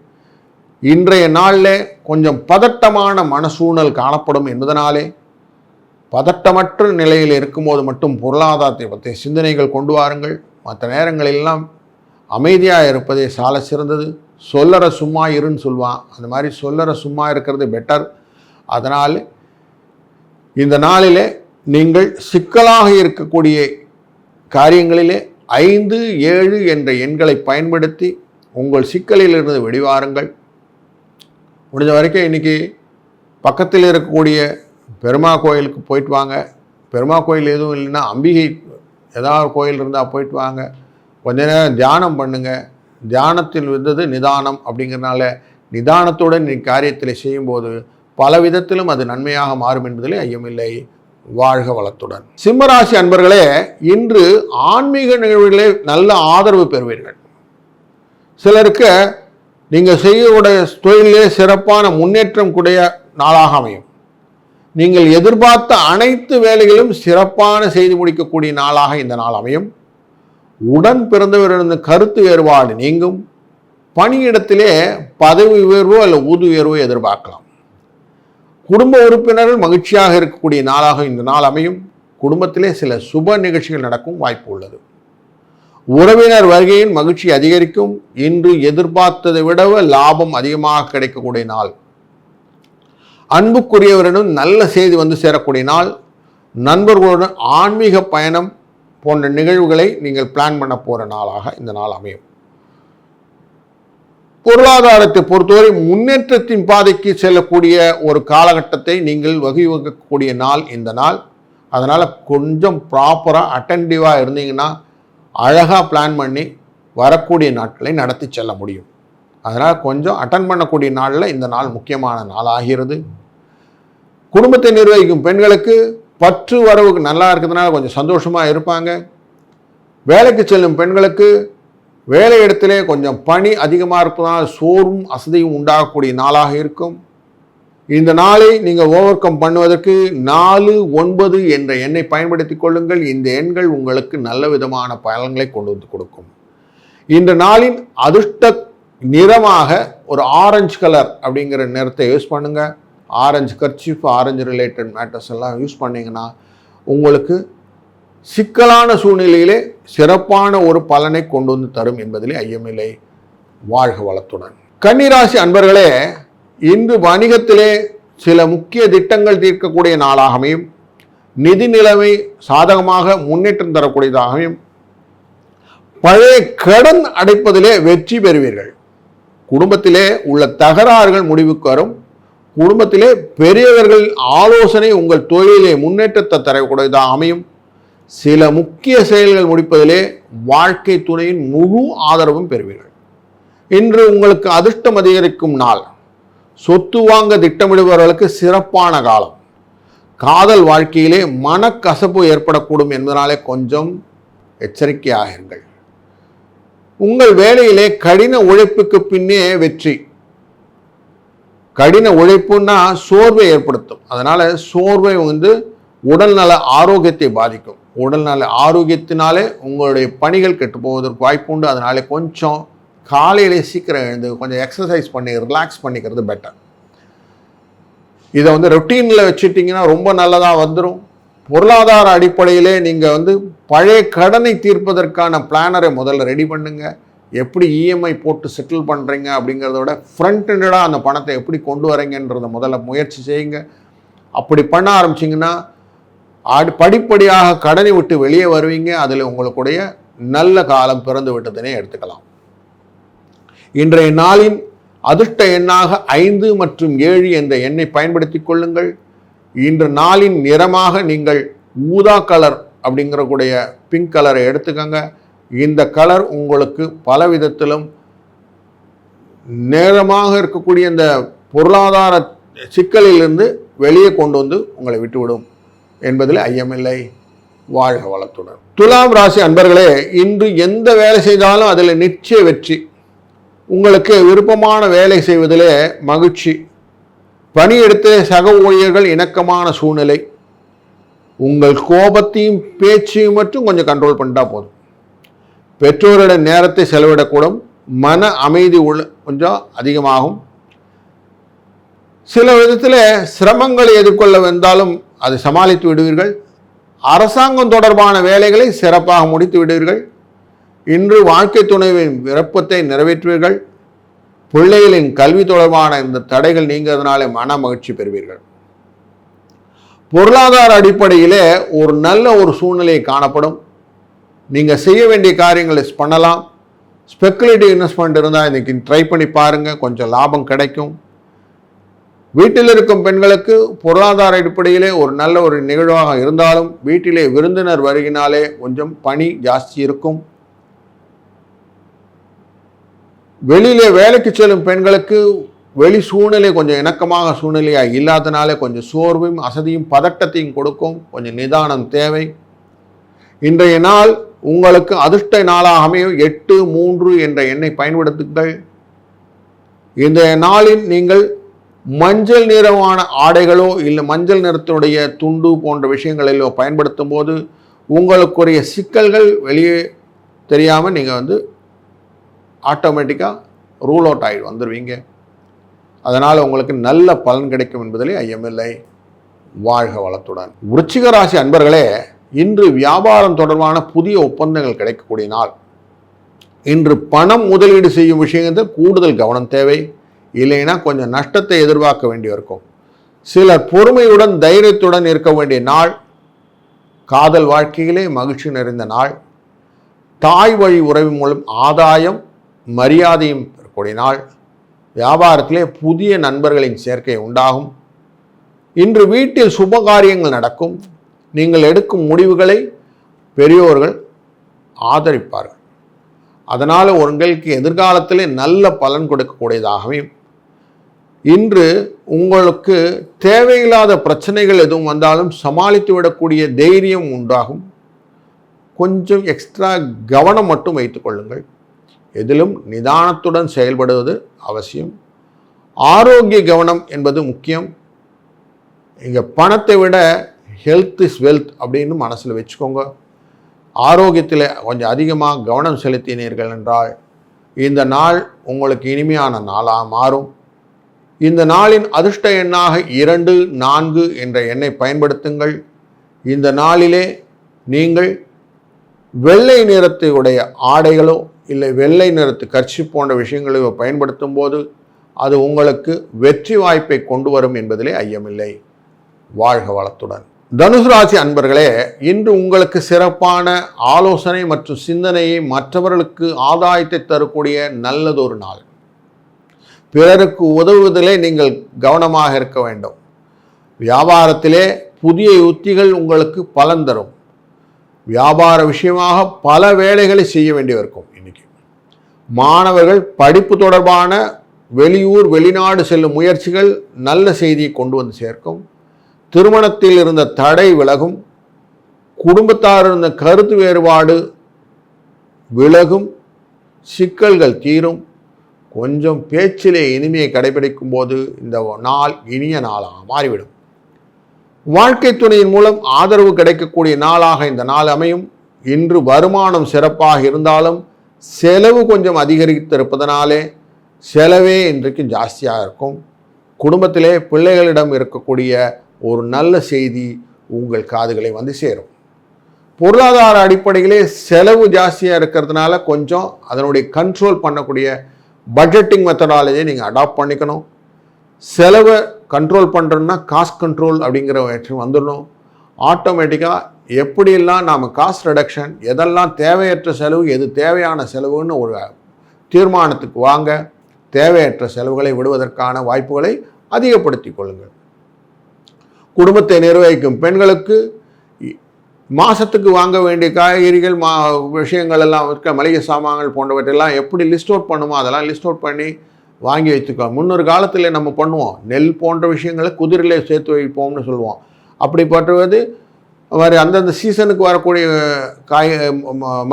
Speaker 1: இன்றைய நாளில் கொஞ்சம் பதட்டமான மனசூழல் காணப்படும் என்பதனாலே பதட்டமற்ற நிலையில் இருக்கும்போது மட்டும் பொருளாதாரத்தை பற்றிய சிந்தனைகள் கொண்டு வாருங்கள். மற்ற நேரங்களெல்லாம் அமைதியாக இருப்பதே சால சிறந்தது. சொல்லற சும்மா இருன்னு சொல்லுவான். அந்த மாதிரி சொல்லற சும்மா இருக்கிறது பெட்டர். அதனால் இந்த நாளிலே நீங்கள் சிக்கலாக இருக்கக்கூடிய காரியங்களிலே 5, 7 என்ற எண்களை பயன்படுத்தி உங்கள் சிக்கலிலிருந்து வெளிவாருங்கள். முடிஞ்ச வரைக்கும் இன்றைக்கி பக்கத்தில் இருக்கக்கூடிய பெருமா கோயிலுக்கு போயிட்டு வாங்க. பெருமா கோயில் எதுவும் இல்லைன்னா அம்பிகை ஏதாவது கோயில் இருந்தால் போயிட்டு வாங்க. கொஞ்ச நேரம் தியானம் பண்ணுங்கள். தியானத்தில் இருந்தது நிதானம் அப்படிங்கிறனால நிதானத்துடன் காரியத்தில் செய்யும்போது பல விதத்திலும் அது நன்மையாக மாறும் என்பதிலே ஐயமில்லை. வாழ்க வளத்துடன். சிம்மராசி அன்பர்களே, இன்று ஆன்மீக நிகழ்வுகளே நல்ல ஆதரவு பெறுவீர்கள். சிலருக்கு நீங்கள் செய்யக்கூடிய தொழிலே சிறப்பான முன்னேற்றம் கூடிய நாளாக அமையும். நீங்கள் எதிர்பார்த்த அனைத்து வேலைகளும் சிறப்பான செய்து முடிக்கக்கூடிய நாளாக இந்த நாள் அமையும். உடன் பிறந்தவரிடம் கருத்து வேறுபாடு நீங்கும். பணியிடத்திலே பதவி உயர்வோ அல்ல ஊதிய உயர்வோ எதிர்பார்க்கலாம். குடும்ப உறுப்பினர்கள் மகிழ்ச்சியாக இருக்கக்கூடிய நாளாக இந்த நாள் அமையும். குடும்பத்திலே சில சுப நிகழ்ச்சிகள் நடக்கும் வாய்ப்பு உள்ளது. உறவினர் வருகையின் மகிழ்ச்சி அதிகரிக்கும். இன்று எதிர்பார்த்ததை விட லாபம் அதிகமாக கிடைக்கக்கூடிய நாள். அன்புக்குரியவரிடம் நல்ல செய்தி வந்து சேரக்கூடிய நாள். நண்பர்களுடன் ஆன்மீக பயணம் போன்ற நிகழ்வுகளை நீங்கள் பிளான் பண்ண போகிற நாளாக இந்த நாள் அமையும். பொருளாதாரத்தை பொறுத்தவரை முன்னேற்றத்தின் பாதைக்கு செல்லக்கூடிய ஒரு காலகட்டத்தை நீங்கள் வகிக்கக்கூடிய நாள் இந்த நாள். அதனால் கொஞ்சம் ப்ராப்பராக அட்டென்டிவாக இருந்தீங்கன்னா அழகாக பிளான் பண்ணி வரக்கூடிய நாட்களை நடத்தி செல்ல முடியும். அதனால் கொஞ்சம் அட்டன் பண்ணக்கூடிய நாளில் இந்த நாள் முக்கியமான நாள் ஆகிறது. குடும்பத்தை நிர்வகிக்கும் பெண்களுக்கு பற்று வரவுக்கு நல்லா இருக்கிறதுனால கொஞ்சம் சந்தோஷமாக இருப்பாங்க. வேலைக்கு செல்லும் பெண்களுக்கு வேலை இடத்திலே கொஞ்சம் பணி அதிகமாக இருப்பதனால் சோர்வும் அசதியும் உண்டாகக்கூடிய நாளாக இருக்கும். இந்த நாளை நீங்கள் ஓவர் கம் பண்ணுவதற்கு 4, 9 என்ற எண்ணை பயன்படுத்தி கொள்ளுங்கள். இந்த எண்கள் உங்களுக்கு நல்ல விதமான பலன்களை கொண்டு வந்து கொடுக்கும். இந்த நாளின் அதிர்ஷ்ட நிறமாக ஒரு ஆரஞ்சு கலர் அப்படிங்கிற நிறத்தை யூஸ் பண்ணுங்கள். Orange kerchief, orange related matters எல்லாம் யூஸ் பண்ணிங்கன்னா உங்களுக்கு சிக்கலான சூழ்நிலையிலே சிறப்பான ஒரு பலனை கொண்டு வந்து தரும் என்பதிலே ஐயமில்லை. வாழ்க வளத்துடன். கன்னிராசி அன்பர்களே, இன்று வணிகத்திலே சில முக்கிய திட்டங்கள் தீர்க்கக்கூடிய நாளாக அமையும். நிதி நிலைமை சாதகமாக முன்னேற்றம் தரக்கூடியதாகவும், பழைய கடன் அடைப்பதிலே வெற்றி பெறுவீர்கள். குடும்பத்திலே உள்ள தகராறுகள் முடிவுக்கு வரும். குடும்பத்திலே பெரியவர்கள் ஆலோசனை உங்கள் தொழிலே முன்னேற்றத்தை தரக்கூடியதாக அமையும். சில முக்கிய செயல்கள் முடிப்பதிலே வாழ்க்கை துணையின் முழு ஆதரவும் பெறுவீர்கள். இன்று உங்களுக்கு அதிர்ஷ்டம் அதிகரிக்கும் நாள். சொத்து வாங்க திட்டமிடுபவர்களுக்கு சிறப்பான காலம். காதல் வாழ்க்கையிலே மனக்கசப்பு ஏற்படக்கூடும் என்பதனாலே கொஞ்சம் எச்சரிக்கையாக இருங்கள். உங்கள் வேலையிலே கடின உழைப்புக்கு பின்னே வெற்றி. கடின உழைப்புன்னா சோர்வை ஏற்படுத்தும். அதனால் சோர்வை உடல்நல ஆரோக்கியத்தை பாதிக்கும். உடல்நல ஆரோக்கியத்தினாலே உங்களுடைய பணிகள் கெட்டு போவதற்கு வாய்ப்பு உண்டு. அதனாலே கொஞ்சம் காலையிலே சீக்கிரம் எழுந்து கொஞ்சம் எக்ஸசைஸ் பண்ணி ரிலாக்ஸ் பண்ணிக்கிறது பெட்டர். இதை ரொட்டீனில் வச்சுட்டிங்கன்னா ரொம்ப நல்லதாக வந்துடும். பொருளாதார அடிப்படையிலே நீங்கள் பழைய கடனை தீர்ப்பதற்கான பிளானரை முதல்ல ரெடி பண்ணுங்கள். எப்படி இஎம்ஐ போட்டு செட்டில் பண்ணுறீங்க அப்படிங்கிறத விட ஃப்ரண்ட் எண்டடாக அந்த பணத்தை எப்படி கொண்டு வரீங்கன்றதை முதல்ல முயற்சி செய்யுங்க. அப்படி பண்ண ஆரம்பிச்சிங்கன்னா படிப்படியாக கடனை விட்டு வெளியே வருவீங்க. அதில் உங்களுடைய நல்ல காலம் பிறந்து விட்டதுனே எடுத்துக்கலாம். இன்றைய நாளின் அதிர்ஷ்ட எண்ணாக 5 மற்றும் 7 என்ற எண்ணை பயன்படுத்தி கொள்ளுங்கள். இன்று நாளின் நிறமாக நீங்கள் ஊதா கலர் அப்படிங்கிற கூடிய பிங்க் கலரை எடுத்துக்கோங்க. இந்த கலர் உங்களுக்கு பல விதத்திலும் நேரமாக இருக்கக்கூடிய இந்த பொருளாதார சிக்கலிலிருந்து வெளியே கொண்டு வந்து உங்களை விட்டுவிடும் என்பதில் ஐயமில்லை. வாழ்க வளத்துடன். துலாம் ராசி அன்பர்களே, இன்று எந்த வேலை செய்தாலும் அதில் நிச்சய வெற்றி. உங்களுக்கு விருப்பமான வேலை செய்வதிலே மகிழ்ச்சி. பணியிடத்திலே சக ஊழியர்கள் இணக்கமான சூழ்நிலை. உங்கள் கோபத்தையும் பேச்சையும் மட்டும் கொஞ்சம் கண்ட்ரோல் பண்ணிட்டா போதும். பெற்றோரிடம் நேரத்தை செலவிடக்கூடும். மன அமைதி கொஞ்சம் அதிகமாகும். சில விதத்தில் சிரமங்களை எதிர்கொள்ள வந்தாலும் அதை சமாளித்து விடுவீர்கள். அரசாங்கம் தொடர்பான வேலைகளை சிறப்பாக முடித்து விடுவீர்கள். இன்று வாழ்க்கை துணைவின் விருப்பத்தை நிறைவேற்றுவீர்கள். பிள்ளைகளின் கல்வி தொடர்பான இந்த தடைகள் நீங்கிறதுனாலே மன மகிழ்ச்சி பெறுவீர்கள். பொருளாதார அடிப்படையிலே ஒரு நல்ல ஒரு சூழ்நிலை காணப்படும். நீங்கள் செய்ய வேண்டிய காரியங்களை பண்ணலாம். ஸ்பெக்குலேட்டிவ் இன்வெஸ்ட்மெண்ட் இருந்தால் இன்றைக்கி ட்ரை பண்ணி பாருங்கள், கொஞ்சம் லாபம் கிடைக்கும். வீட்டில் இருக்கும் பெண்களுக்கு பொருளாதார அடிப்படையிலே ஒரு நல்ல ஒரு நிகழ்வாக இருந்தாலும் வீட்டிலே விருந்தினர் வருகினாலே கொஞ்சம் பணி ஜாஸ்தி இருக்கும். வெளியிலே வேலைக்கு செல்லும் பெண்களுக்கு வெளி சூழ்நிலை கொஞ்சம் இணக்கமாக சூழ்நிலையாக இல்லாதனாலே கொஞ்சம் சோர்வையும் அசதியும் பதட்டத்தையும் கொடுக்கும். கொஞ்சம் நிதானம் தேவை. இன்றைய நாள் உங்களுக்கு அதிர்ஷ்ட நாளாக அமையும். 8-3 என்ற எண்ணை பயன்படுத்துங்கள். இந்த நாளில் நீங்கள் மஞ்சள் நிறமான ஆடைகளோ இல்லை மஞ்சள் நிறத்தினுடைய துண்டு போன்ற விஷயங்களிலோ பயன்படுத்தும் போது உங்களுக்குரிய சிக்கல்கள் வெளியே தெரியாமல் நீங்கள் ஆட்டோமேட்டிக்காக ரூல் அவுட் ஆகி வந்துடுவீங்க. அதனால் உங்களுக்கு நல்ல பலன் கிடைக்கும் என்பதிலே ஐயமில்லை. வாழ்க வளத்துடன். விருச்சிக ராசி அன்பர்களே, இன்று வியாபாரம் தொடர்பான புதிய ஒப்பந்தங்கள் கிடைக்கக்கூடிய நாள். இன்று பணம் முதலீடு செய்யும் விஷயங்கள் கூடுதல் கவனம் தேவை. இல்லைன்னா கொஞ்சம் நஷ்டத்தை எதிர்பார்க்க வேண்டியிருக்கும். சிலர் பொறுமையுடன் தைரியத்துடன் இருக்க வேண்டிய நாள். காதல் வாழ்க்கையிலே மகிழ்ச்சி நிறைந்த நாள். தாய் வழி உறவு மூலம் ஆதாயம் மரியாதையும் பெறக்கூடிய நாள். வியாபாரத்திலே புதிய நண்பர்களின் சேர்க்கை உண்டாகும். இன்று வீட்டில் சுப காரியங்கள் நடக்கும். நீங்கள் எடுக்கும் முடிவுகளை பெரியோர்கள் ஆதரிப்பார்கள். அதனால் உங்களுக்கு எதிர்காலத்திலே நல்ல பலன் கொடுக்கக்கூடியதாகவே. இன்று உங்களுக்கு தேவையில்லாத பிரச்சனைகள் எதுவும் வந்தாலும் சமாளித்து விடக்கூடிய தைரியம் உண்டாகும். கொஞ்சம் எக்ஸ்ட்ரா கவனம் மட்டும் வைத்துக் கொள்ளுங்கள். எதிலும் நிதானத்துடன் செயல்படுவது அவசியம். ஆரோக்கிய கவனம் என்பது முக்கியம். இங்கே பணத்தை விட ஹெல்த் இஸ் வெல்த் அப்படின்னு மனசில் வச்சுக்கோங்க. ஆரோக்கியத்தில் கொஞ்சம் அதிகமாக கவனம் செலுத்தினீர்கள் என்றால் இந்த நாள் உங்களுக்கு இனிமையான நாளாக மாறும். இந்த நாளின் அதிர்ஷ்ட எண்ணாக 2, 4 என்ற எண்ணை பயன்படுத்துங்கள். இந்த நாளிலே நீங்கள் வெள்ளை நிறத்தையுடைய ஆடைகளோ இல்லை வெள்ளை நிறத்து கர்ச்சி போன்ற விஷயங்களையோ பயன்படுத்தும் போது அது உங்களுக்கு வெற்றி வாய்ப்பை கொண்டு வரும் என்பதிலே ஐயமில்லை. வாழ்க வளத்துடன். தனுசு ராசி அன்பர்களே, இன்று உங்களுக்கு சிறப்பான ஆலோசனை மற்றும் சிந்தனையை மற்றவர்களுக்கு ஆதாயத்தை தரக்கூடிய நல்லதொரு நாள். பிறருக்கு உதவுவதிலே நீங்கள் கவனமாக இருக்க வேண்டும். வியாபாரத்திலே புதிய யுத்திகள் உங்களுக்கு பலன் தரும். வியாபார விஷயமாக பல வேலைகளை செய்ய வேண்டியிருக்கும். இன்னைக்கு மாணவர்கள் படிப்பு தொடர்பான வெளியூர் வெளிநாடு செல்லும் முயற்சிகள் நல்ல செய்தியை கொண்டு வந்து சேர்க்கும். திருமணத்தில் இருந்த தடை விலகும். குடும்பத்தார் இருந்த கருத்து வேறுபாடு விலகும். சிக்கல்கள் தீரும். கொஞ்சம் பேச்சிலே இனிமையை கடைபிடிக்கும் போது இந்த நாள் இனிய நாளாக மாறிவிடும். வாழ்க்கை துணையின் மூலம் ஆதரவு கிடைக்கக்கூடிய நாளாக இந்த நாள் அமையும். இன்று வருமானம் சிறப்பாக இருந்தாலும் செலவு கொஞ்சம் அதிகரித்திருப்பதனாலே செலவே இன்றைக்கு ஜாஸ்தியாக இருக்கும். குடும்பத்திலே பிள்ளைகளிடம் இருக்கக்கூடிய ஒரு நல்ல செய்தி உங்கள் காதுகளை வந்து சேரும். பொருளாதார அடிப்படையிலே செலவு ஜாஸ்தியாக இருக்கிறதுனால கொஞ்சம் அதனுடைய கண்ட்ரோல் பண்ணக்கூடிய பட்ஜெட்டிங் மெத்தடாலஜியை நீங்கள் அடாப்ட் பண்ணிக்கணும். செலவை கண்ட்ரோல் பண்ணுறோன்னா காஸ்ட் கண்ட்ரோல் அப்படிங்கிற விஷயம் வந்துடணும். ஆட்டோமேட்டிக்காக எப்படியெல்லாம் நாம் காஸ்ட் ரிடக்ஷன், எதெல்லாம் தேவையற்ற செலவு எது தேவையான செலவுன்னு ஒரு தீர்மானத்துக்கு வாங்க. தேவையற்ற செலவுகளை விடுவதற்கான வாய்ப்புகளை அதிகப்படுத்தி கொள்ளுங்கள். குடும்பத்தை நிர்வகிக்கும் பெண்களுக்கு மாதத்துக்கு வாங்க வேண்டிய காய்கறிகள் விஷயங்கள் எல்லாம் இருக்க மளிகை சாமான்கள் போன்றவற்றெல்லாம் எப்படி லிஸ்ட் அவுட் பண்ணுமோ அதெல்லாம் லிஸ்ட் அவுட் பண்ணி வாங்கி வைத்துக்கோ. முன்னொரு காலத்தில் நம்ம பண்ணுவோம், நெல் போன்ற விஷயங்களை குதிரையிலே சேர்த்து வைப்போம்னு சொல்லுவோம். அப்படிப்பட்டது மாதிரி அந்தந்த சீசனுக்கு வரக்கூடிய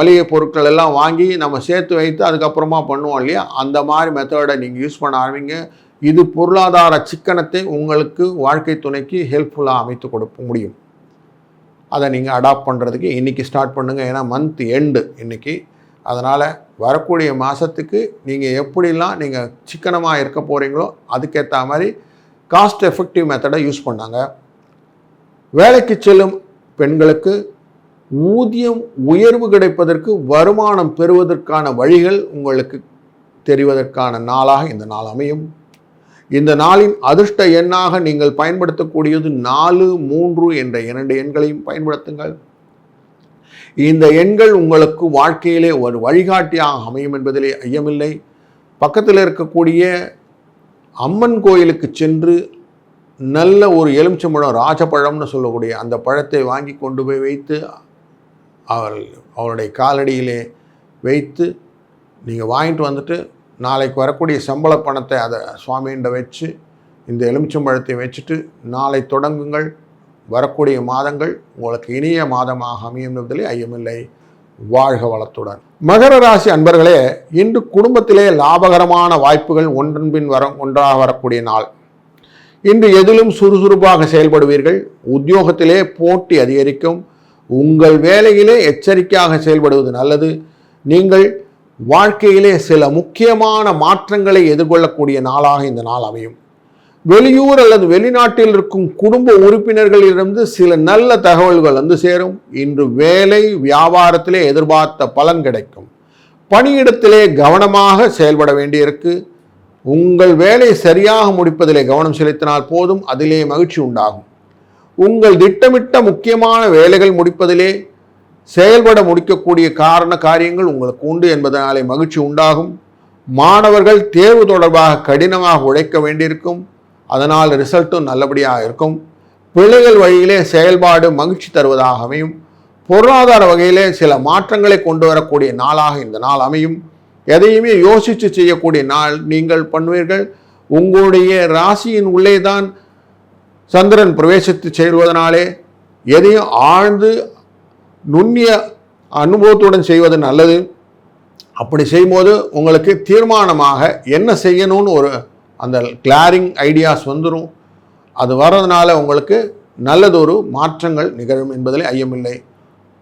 Speaker 1: மளிகை பொருட்கள் எல்லாம் வாங்கி நம்ம சேர்த்து வைத்து அதுக்கப்புறமா பண்ணுவோம் இல்லையா, அந்த மாதிரி மெத்தடை நீங்கள் யூஸ் பண்ண ஆரம்பிங்க. இது பொருளாதார சிக்கனத்தை உங்களுக்கு வாழ்க்கை துணைக்கு ஹெல்ப்ஃபுல்லாக அமைத்து கொடுக்க முடியும். அதை நீங்கள் அடாப்ட் பண்ணுறதுக்கு இன்றைக்கி ஸ்டார்ட் பண்ணுங்கள். ஏன்னா மந்த் எண்டு இன்றைக்கி. அதனால் வரக்கூடிய மாதத்துக்கு நீங்கள் எப்படிலாம் நீங்கள் சிக்கனமாக இருக்க போகிறீங்களோ அதுக்கேற்ற மாதிரி காஸ்ட் எஃபெக்டிவ் மெத்தடை யூஸ் பண்ணாங்க. வேலைக்கு செல்லும் பெண்களுக்கு ஊதியம் உயர்வு கிடைப்பதற்கு வருமானம் பெறுவதற்கான வழிகள் உங்களுக்கு தெரிவதற்கான நாளாக இந்த நாள் அமையும். இந்த நாளின் அதிர்ஷ்ட எண்ணாக நீங்கள் பயன்படுத்தக்கூடியது 4, 3 என்ற 2 எண்களையும் பயன்படுத்துங்கள். இந்த எண்கள் உங்களுக்கு வாழ்க்கையிலே ஒரு வழிகாட்டியாக அமையும் என்பதிலே ஐயமில்லை. பக்கத்தில் இருக்கக்கூடிய அம்மன் கோயிலுக்கு சென்று நல்ல ஒரு எலுமிச்சம்பழம், ராஜப்பழம்னு சொல்லக்கூடிய அந்த பழத்தை வாங்கி கொண்டு போய் வைத்து அவருடைய காலடியிலே வைத்து நீங்கள் வாங்கிட்டு வந்துட்டு நாளைக்கு வரக்கூடிய சம்பள பணத்தை அதை சுவாமிகிட்ட வச்சு இந்த எலுமிச்சம்பழத்தை வச்சுட்டு நாளை தொடங்குங்கள். வரக்கூடிய மாதங்கள் உங்களுக்கு இனிய மாதமாக அமையும் என்பதிலே ஐயமில்லை. வாழ்க வளத்துடன். மகர ராசி அன்பர்களே, இன்று குடும்பத்திலே லாபகரமான வாய்ப்புகள் ஒன்றன்பின் ஒன்றாக வரக்கூடிய நாள். இன்று எதிலும் சுறுசுறுப்பாக செயல்படுவீர்கள். உத்தியோகத்திலே போட்டி அதிகரிக்கும். உங்கள் வேலையிலே எச்சரிக்கையாக செயல்படுவது நல்லது. நீங்கள் வாழ்க்கையிலே சில முக்கியமான மாற்றங்களை எதிர்கொள்ளக்கூடிய நாளாக இந்த நாள் அமையும். வெளியூர் அல்லது வெளிநாட்டில் இருக்கும் குடும்ப உறுப்பினர்களிலிருந்து சில நல்ல தகவல்கள் வந்து சேரும். இன்று வேலை வியாபாரத்திலே எதிர்பார்த்த பலன் கிடைக்கும். பணியிடத்திலே கவனமாக செயல்பட வேண்டியிருக்கு. உங்கள் வேலை சரியாக முடிப்பதிலே கவனம் செலுத்தினால் போதும், அதிலே மகிழ்ச்சி உண்டாகும். உங்கள் திட்டமிட்ட முக்கியமான வேலைகள் முடிப்பதிலே செயல்பட முடிக்கக்கூடிய காரியங்கள் உங்களுக்கு உண்டு என்பதனாலே மகிழ்ச்சி உண்டாகும். மாணவர்கள் தேர்வு தொடர்பாக கடினமாக உழைக்க வேண்டியிருக்கும். அதனால் ரிசல்ட்டும் நல்லபடியாக இருக்கும். பிள்ளைகள் வழியிலே செயல்பாடு மகிழ்ச்சி தருவதாக அமையும். பொருளாதார வகையிலே சில மாற்றங்களை கொண்டு வரக்கூடிய நாளாக இந்த நாள் அமையும். எதையுமே யோசித்து செய்யக்கூடிய நாள் நீங்கள் பண்ணுவீர்கள். உங்களுடைய ராசியின் உள்ளே தான் சந்திரன் பிரவேசித்து செல்வதனாலே எதையும் ஆழ்ந்து நுண்ணிய அனுபவத்துடன் செய்வது நல்லது. அப்படி செய்யும்போது உங்களுக்கு தீர்மானமாக என்ன செய்யணும்னு ஒரு அந்த கிளாரிங் ஐடியாஸ் வந்துடும். அது வர்றதுனால உங்களுக்கு நல்லதொரு மாற்றங்கள் நிகழும் என்பதில் ஐயமில்லை.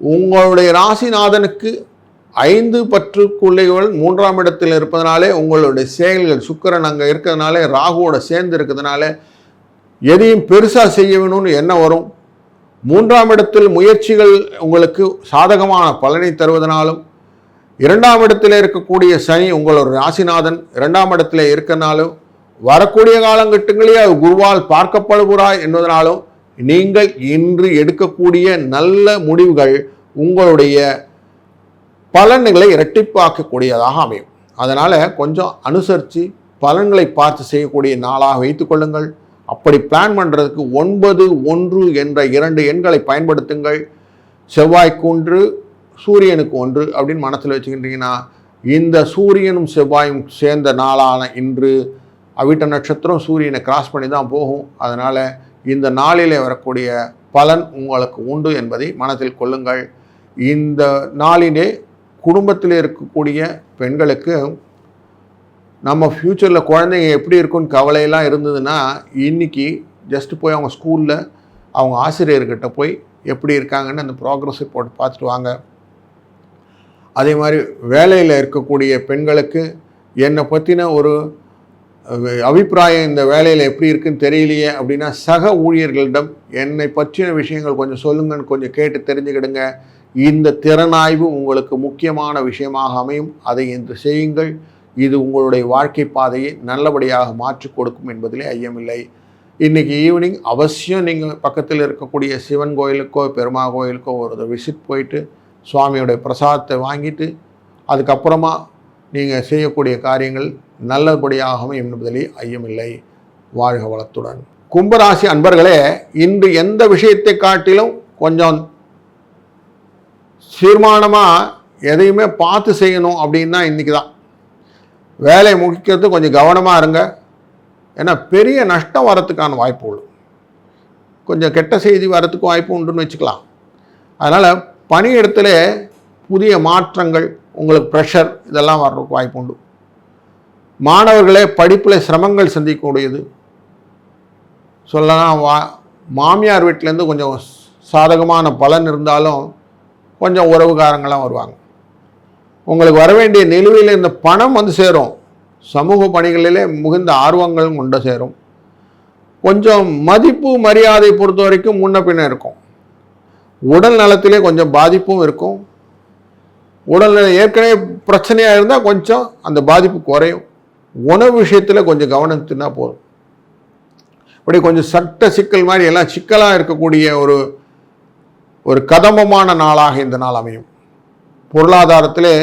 Speaker 1: உங்களுடைய ராசிநாதனுக்கு 5 பற்றுக்குள்ளைகள் 3ஆம் இடத்தில் இருப்பதனாலே உங்களுடைய செயல்கள், சுக்கிரன் அங்கே இருக்கிறதுனால, ராகுவோட சேர்ந்து இருக்கிறதுனால எதையும் பெருசாக செய்ய வேணும்னு என்ன வரும். 3ஆம் இடத்தில் முயற்சிகள் உங்களுக்கு சாதகமான பலனை தருவதனாலும், 2ஆம் இடத்தில் இருக்கக்கூடிய சனி உங்களோட ராசிநாதன் 2ஆம் இடத்துல இருக்கிறனாலும், வரக்கூடிய காலகட்டங்களே அது குருவால் பார்க்கப்படுகிறாய் என்பதனாலும் நீங்கள் இன்று எடுக்கக்கூடிய நல்ல முடிவுகள் உங்களுடைய பலன்களை இரட்டிப்பாக்கக்கூடியதாக அமையும். அதனால் கொஞ்சம் அனுசரித்து பலன்களை பார்த்து செய்யக்கூடிய நாளாக வைத்துக் கொள்ளுங்கள். அப்படி பிளான் பண்ணுறதுக்கு 9, 1 என்ற 2 எண்களை பயன்படுத்துங்கள். செவ்வாய்க்கு 1, சூரியனுக்கு 1 அப்படின்னு மனசில் வச்சுக்கிட்டிங்கன்னா, இந்த சூரியனும் செவ்வாயும் சேர்ந்த நாளான இன்று அவிட்ட நட்சத்திரம் சூரியனை கிராஸ் பண்ணி தான் போகும். அதனால் இந்த நாளிலே வரக்கூடிய பலன் உங்களுக்கு உண்டு என்பதை மனதில் கொள்ளுங்கள். இந்த நாளிலே குடும்பத்தில் இருக்கக்கூடிய பெண்களுக்கு நம்ம ஃப்யூச்சரில் குழந்தைங்க எப்படி இருக்குன்னு கவலையெல்லாம் இருந்ததுன்னா, இன்றைக்கி ஜஸ்ட்டு போய் அவங்க ஸ்கூலில் அவங்க ஆசிரியர்கிட்ட போய் எப்படி இருக்காங்கன்னு அந்த ப்ராக்ரஸ் ரிப்போர்ட் பார்த்துட்டு வாங்க. அதே மாதிரி வேலையில் இருக்கக்கூடிய பெண்களுக்கு என்னை பற்றின ஒரு அபிப்பிராயம் இந்த வேலையில் எப்படி இருக்குன்னு தெரியலையே அப்படின்னா, சக ஊழியர்களிடம் என்னை பற்றின விஷயங்கள் கொஞ்சம் சொல்லுங்கன்னு கொஞ்சம் கேட்டு தெரிஞ்சுக்கிடுங்க. இந்த திறனாய்வு உங்களுக்கு முக்கியமான விஷயமாக அமையும். அதை இன்று செய்யுங்கள். இது உங்களுடைய வாழ்க்கை பாதையை நல்லபடியாக மாற்றி கொடுக்கும் என்பதிலே ஐயமில்லை. இன்றைக்கி ஈவினிங் அவசியம் நீங்கள் பக்கத்தில் இருக்கக்கூடிய சிவன் கோயிலுக்கோ பெருமா கோயிலுக்கோ ஒரு விசிட் போயிட்டு சுவாமியோடைய பிரசாதத்தை வாங்கிட்டு அதுக்கப்புறமா நீங்கள் செய்யக்கூடிய காரியங்கள் நல்லபடியாகவும் என்பதிலே ஐயமில்லை. வாழ்க வளத்துடன். கும்பராசி அன்பர்களே, இன்று எந்த விஷயத்தை காட்டிலும் கொஞ்சம் தீர்மானமாக எதையுமே பார்த்து செய்யணும் அப்படின்னா இன்றைக்கி தான். வேலையை முடிக்கிறது கொஞ்சம் கவனமாக இருங்க. ஏன்னா பெரிய நஷ்டம் வரத்துக்கான வாய்ப்பு உண்டு. கொஞ்சம் கெட்ட செய்தி வரத்துக்கு வாய்ப்பு உண்டுன்னு வச்சுக்கலாம். அதனால் பணியிடத்தில் புதிய மாற்றங்கள், உங்களுக்கு ப்ரெஷர் இதெல்லாம் வர்றதுக்கு வாய்ப்பு உண்டு. மாணவர்களே படிப்பில் சிரமங்கள் சந்திக்கக்கூடியது. சொல்லலாம் மாமியார் வீட்டிலேருந்து கொஞ்சம் சாதகமான பலன் இருந்தாலும் கொஞ்சம் உறவுகாரங்களாம் வருவாங்க. உங்களுக்கு வர வேண்டிய நிலுவையில் இந்த பணம் வந்து சேரும். சமூக பணிகளிலே மிகுந்த ஆர்வங்களும் கொண்டு சேரும். கொஞ்சம் மதிப்பு மரியாதை பொறுத்த வரைக்கும் முன்ன பின்ன இருக்கும். உடல் நலத்திலே கொஞ்சம் பாதிப்பும் இருக்கும். உடல்நிலை ஏற்கனவே பிரச்சனையாக இருந்தால் கொஞ்சம் அந்த பாதிப்பு குறையும். உணவு விஷயத்தில் கொஞ்சம் கவனத்துனா போதும். இப்படி கொஞ்சம் சட்ட சிக்கல் மாதிரி எல்லாம் சிக்கலாக இருக்கக்கூடிய ஒரு ஒரு கதம்பமான நாளாக இந்த நாள் அமையும். பொருளாதாரத்திலே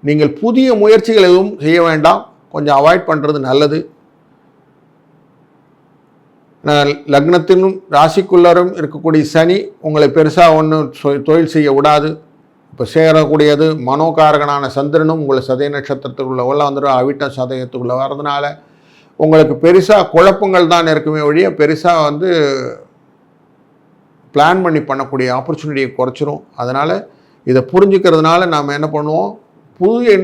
Speaker 1: நீங்கள் புதிய முயற்சிகள் எதுவும் செய்ய வேண்டாம், கொஞ்சம் அவாய்ட் பண்ணுறது நல்லது. லக்னத்திலும் ராசிக்குள்ளரும் இருக்கக்கூடிய சனி உங்களை பெருசாக ஒன்றும் தொழில் செய்ய விடாது. இப்போ சேரக்கூடியது மனோகாரகனான சந்திரனும் உங்களை சதய நட்சத்திரத்துக்குள்ளே வந்துடும், அவிட்ட சதயத்துக்குள்ளே வர்றதுனால உங்களுக்கு பெருசாக குழப்பங்கள் தான் இருக்குமே ஒழிய பெருசாக பிளான் பண்ணி பண்ணக்கூடிய ஆப்பர்ச்சுனிட்டியை குறைச்சிரும். அதனால் இதை புரிஞ்சுக்கிறதுனால நாம் என்ன பண்ணுவோம், புது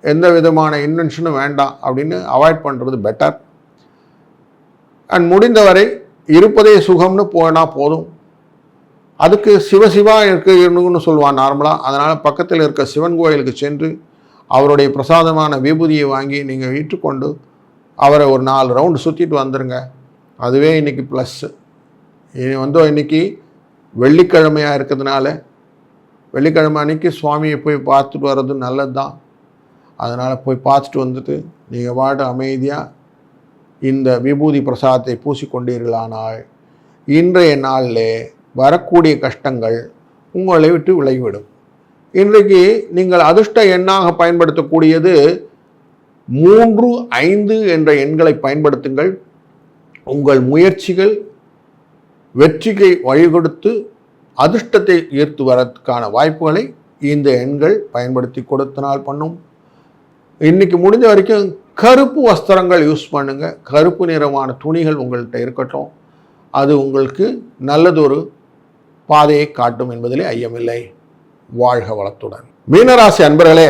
Speaker 1: எந்த விதமான இன்வென்ஷனும் வேண்டாம் அப்படின்னு அவாய்ட் பண்ணுறது பெட்டர். அண்ட் முடிந்தவரை இருப்பதே சுகம்னு போனால் போதும். அதுக்கு சிவசிவா இருக்குன்னு சொல்லுவான் நார்மலாக. அதனால் பக்கத்தில் இருக்க சிவன் கோயிலுக்கு சென்று அவருடைய பிரசாதமான விபூதியை வாங்கி நீங்கள் வீட்டுக்கொண்டு அவரை ஒரு 4 ரவுண்டு சுற்றிட்டு வந்துடுங்க. அதுவே இன்றைக்கி ப்ளஸ்ஸு. இன்றைக்கி வெள்ளிக்கிழமையாக இருக்கிறதுனால வெள்ளிக்கிழமை அன்றைக்கி சுவாமியை போய் பார்த்துட்டு வர்றது நல்லது தான். அதனால் போய் பார்த்துட்டு வந்துட்டு நீங்கள் பாட்டு அமைதியாக இந்த விபூதி பிரசாதத்தை பூசிக்கொண்டீர்களானால் இன்றைய நாளில் வரக்கூடிய கஷ்டங்கள் உங்களை விட்டு விலகிவிடும். இன்றைக்கு நீங்கள் அதிர்ஷ்ட எண்ணாக பயன்படுத்தக்கூடியது 3, 5 என்ற எண்களை பயன்படுத்துங்கள். உங்கள் முயற்சிகள் வெற்றிக்கு வழிகொடுத்து அதிர்ஷ்டத்தை ஈர்த்து வரதுக்கான வாய்ப்புகளை இந்த எண்கள் பயன்படுத்தி கொடுத்தனால் பண்ணும். இன்றைக்கி முடிஞ்ச வரைக்கும் கருப்பு வஸ்திரங்கள் யூஸ் பண்ணுங்கள். கருப்பு நிறமான துணிகள் உங்கள்கிட்ட இருக்கட்டும். அது உங்களுக்கு நல்லதொரு பாதையை காட்டும் என்பதிலே ஐயமில்லை. வாழ்க வளத்துடன். மீனராசி அன்பர்களே,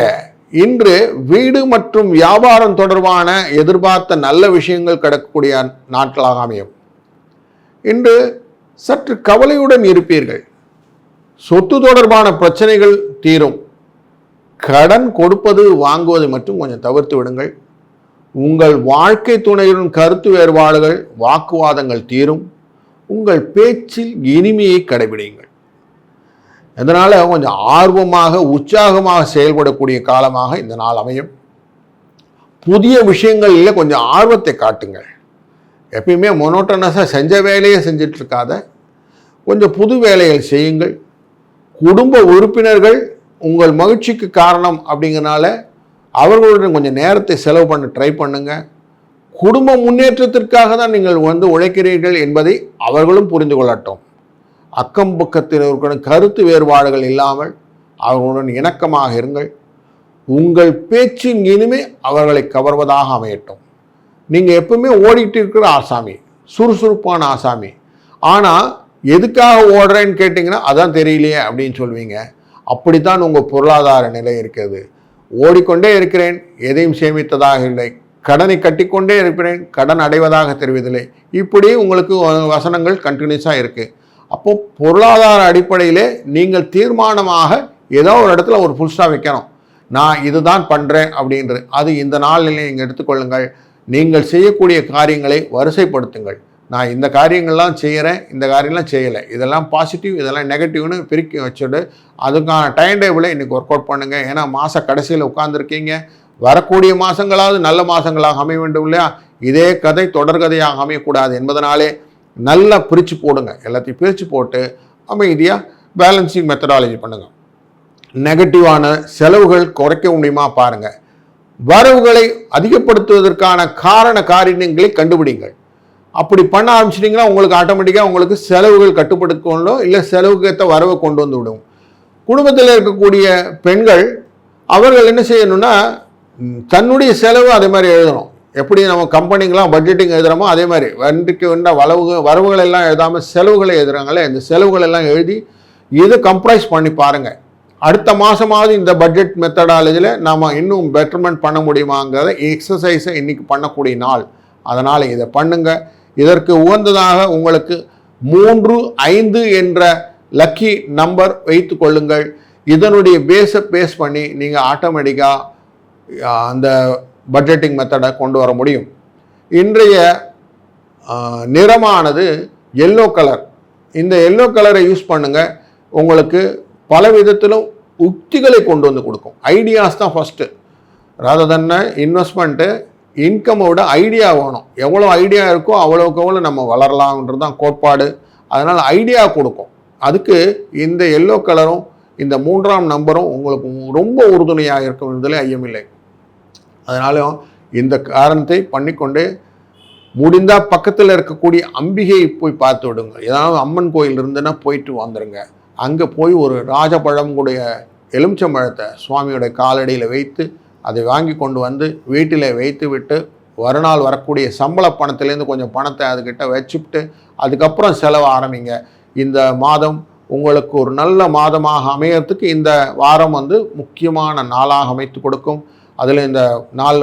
Speaker 1: இன்று வீடு மற்றும் வியாபாரம் தொடர்பான எதிர்பார்த்த நல்ல விஷயங்கள் கிடைக்கக்கூடிய நாட்களாக அமையும். இன்று சற்று கவலையுடன் இருப்பீர்கள். சொத்து தொடர்பான பிரச்சனைகள் தீரும். கடன் கொடுப்பது வாங்குவதை மட்டும் கொஞ்சம் தவிர்த்து விடுங்கள். உங்கள் வாழ்க்கை துணையுடன் கருத்து வேறுபாடுகள் வாக்குவாதங்கள் தீரும். உங்கள் பேச்சில் இனிமையை கடைபிடிங்கள். இதனால் கொஞ்சம் ஆர்வமாக உற்சாகமாக செயல்படக்கூடிய காலமாக இந்த நாள் அமையும். புதிய விஷயங்களில் கொஞ்சம் ஆர்வத்தை காட்டுங்கள். எப்பயுமே மொனோட்டனஸாக செஞ்ச வேலையை செஞ்சிட்டு இருக்காத, கொஞ்சம் புது வேலைகள் செய்யுங்கள். குடும்ப உறுப்பினர்கள் உங்கள் மகிழ்ச்சிக்கு காரணம் அப்படிங்கிறனால அவர்களுடன் கொஞ்சம் நேரத்தை செலவு பண்ண ட்ரை பண்ணுங்க. குடும்ப முன்னேற்றத்திற்காக தான் நீங்கள் உழைக்கிறீர்கள் என்பதை அவர்களும் புரிந்து கொள்ளட்டும். அக்கம் பக்கத்தினருடன் கருத்து வேறுபாடுகள் இல்லாமல் அவர்களுடன் இணக்கமாக இருங்கள். உங்கள் பேச்சின் இனிமே அவர்களை கவர்வதாக அமையட்டும். நீங்கள் எப்பவுமே ஓடிட்டு இருக்கிற ஆசாமி, சுறுசுறுப்பான ஆசாமி. ஆனால் எதுக்காக ஓடுறேன்னு கேட்டிங்கன்னா அதான் தெரியலையே அப்படின்னு சொல்வீங்க. அப்படித்தான் உங்கள் பொருளாதார நிலை இருக்கிறது. ஓடிக்கொண்டே இருக்கிறேன், எதையும் சேமித்ததாக இல்லை. கடனை கட்டிக்கொண்டே இருக்கிறேன், கடன் அடைவதாக தெரிவதில்லை. இப்படி உங்களுக்கு வசனங்கள் கண்டினியூஸாக இருக்குது. அப்போது பொருளாதார அடிப்படையிலே நீங்கள் தீர்மானமாக ஏதோ ஒரு இடத்துல ஒரு ஃபுல் ஸ்டாப் வைக்கணும். நான் இதுதான் பண்ணுறேன் அப்படின்றது. அது இந்த நாளிலே நீங்கள் எடுத்துக்கொள்ளுங்கள். நீங்கள் செய்யக்கூடிய காரியங்களை வரிசைப்படுத்துங்கள். நான் இந்த காரியங்கள்லாம் செய்கிறேன், இந்த காரியங்கள்லாம் செய்யலை, இதெல்லாம் பாசிட்டிவ், இதெல்லாம் நெகட்டிவ்னு பிரிக்க வச்சுட்டு அதுக்கான டைம் டேபிளை இன்றைக்கி ஒர்க் அவுட் பண்ணுங்கள். ஏன்னா மாத கடைசியில் உட்காந்துருக்கீங்க. வரக்கூடிய மாதங்களாவது நல்ல மாதங்களாக அமைய வேண்டும் இல்லையா? இதே கதை தொடர்கதையாக அமையக்கூடாது என்பதனாலே நல்லா பிரித்து போடுங்க. எல்லாத்தையும் பிரித்து போட்டு அமைதியாக பேலன்சிங் மெத்தடாலஜி பண்ணுங்கள். நெகட்டிவான செலவுகள் குறைக்க முடியுமா பாருங்கள். வரவுகளை அதிகப்படுத்துவதற்கான காரியங்களை கண்டுபிடிங்கள். அப்படி பண்ண ஆரம்பிச்சிட்டிங்கன்னா உங்களுக்கு ஆட்டோமேட்டிக்காக உங்களுக்கு செலவுகள் கட்டுப்படுத்தோ இல்லை செலவுக்கு ஏற்ற வரவை கொண்டு வந்து விடும். குடும்பத்தில் இருக்கக்கூடிய பெண்கள் அவர்கள் என்ன செய்யணும்னா தன்னுடைய செலவு அதே மாதிரி எழுதணும். எப்படி நம்ம கம்பெனிங்கெலாம் பட்ஜெட்டிங் எழுதுகிறோமோ அதே மாதிரி வண்டிக்கு வந்த வரவுகள் எல்லாம் எழுதாமல் செலவுகளை எழுதுகிறாங்களே, இந்த செலவுகள் எல்லாம் எழுதி இதை கம்ப்ரைஸ் பண்ணி பாருங்கள். அடுத்த மாதமாவது இந்த பட்ஜெட் மெத்தடாலஜியில் நாம் இன்னும் பெட்டர்மெண்ட் பண்ண முடியுமாங்கிறத எக்ஸசைஸை இன்றைக்கி பண்ணக்கூடிய நாள். அதனால் இதை பண்ணுங்கள். இதற்கு உகந்ததாக உங்களுக்கு 3, 5 என்ற லக்கி நம்பர் வைத்து கொள்ளுங்கள். இதனுடைய பேஸ் பண்ணி நீங்கள் ஆட்டோமேட்டிக்காக அந்த பட்ஜெட்டிங் மெத்தடை கொண்டு வர முடியும். இன்றைய நிறமானது எல்லோ கலர். இந்த எல்லோ கலரை யூஸ் பண்ணுங்கள். உங்களுக்கு பல விதத்திலும் உத்திகளை கொண்டு வந்து கொடுக்கும். ஐடியாஸ் தான் ஃபஸ்ட்டு. ராதர் தென் இன்வெஸ்ட்மெண்ட்டு இன்கம்மை விட ஐடியா வேணும். எவ்வளோ ஐடியா இருக்கோ அவ்வளோக்கு எவ்வளோ நம்ம வளரலாம்ன்றது தான் கோட்பாடு. அதனால் ஐடியா கொடுக்கும். அதுக்கு இந்த எல்லோ கலரும் இந்த 3ஆம் நம்பரும் உங்களுக்கு ரொம்ப உறுதுணையாக இருக்கும் என்பதில் ஐயமில்லை. அதனாலும் இந்த காரணத்தை பண்ணிக்கொண்டு முடிந்தால் பக்கத்தில் இருக்கக்கூடிய அம்பிகையை போய் பார்த்து விடுங்க. ஏதாவது அம்மன் கோயில் இருந்துன்னா போயிட்டு வந்துடுங்க. அங்கே போய் ஒரு ராஜபழமுடைய எலுமிச்சம்பழத்தை சுவாமியோட காலடியில் வைத்து அதை வாங்கி கொண்டு வந்து வீட்டில் வைத்து விட்டு மறுநாள் வரக்கூடிய சம்பள பணத்திலேருந்து கொஞ்சம் பணத்தை அதுக்கிட்ட வச்சுவிட்டு அதுக்கப்புறம் செலவு ஆரம்பிங்க. இந்த மாதம் உங்களுக்கு ஒரு நல்ல மாதமாக அமையறதுக்கு இந்த வாரம் முக்கியமான நாளாக அமைத்து கொடுக்கும். அதில் இந்த நாள்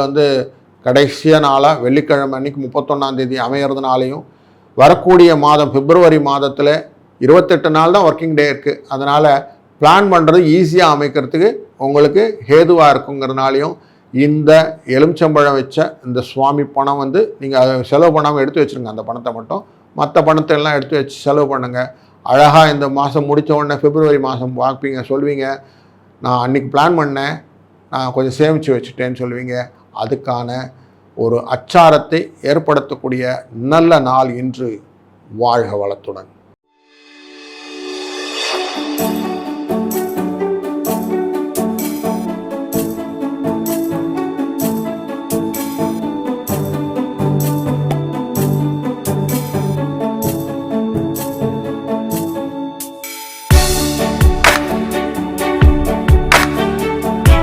Speaker 1: கடைசியாக நாளாக வெள்ளிக்கிழமை அன்றைக்கி 31ஆம் தேதி அமைகிறதுனாலையும் வரக்கூடிய மாதம் பிப்ரவரி மாதத்தில் 28 நாள் தான் ஒர்க்கிங் டே இருக்குது. அதனால் பிளான் பண்ணுறது ஈஸியாக அமைக்கிறதுக்கு உங்களுக்கு ஹேதுவாக இருக்குங்கிறதுனாலையும் இந்த எலுமிச்சம்பழம் வச்ச இந்த சுவாமி பணம் நீங்கள் அதை செலவு பண்ணாமல் எடுத்து வச்சுருங்க. அந்த பணத்தை மட்டும், மற்ற பணத்தை எல்லாம் எடுத்து வச்சு செலவு பண்ணுங்கள். அழகாக இந்த மாதம் முடித்த உடனே பிப்ரவரி மாதம் பார்ப்பீங்க, சொல்வீங்க நான் அன்றைக்கி பிளான் பண்ணேன், நான் கொஞ்சம் சேமித்து வச்சுட்டேன்னு சொல்லுவீங்க. அதுக்கான ஒரு அச்சாரத்தை ஏற்படுத்தக்கூடிய நல்ல நாள் இன்று. வாழ்க வளத்துடன்.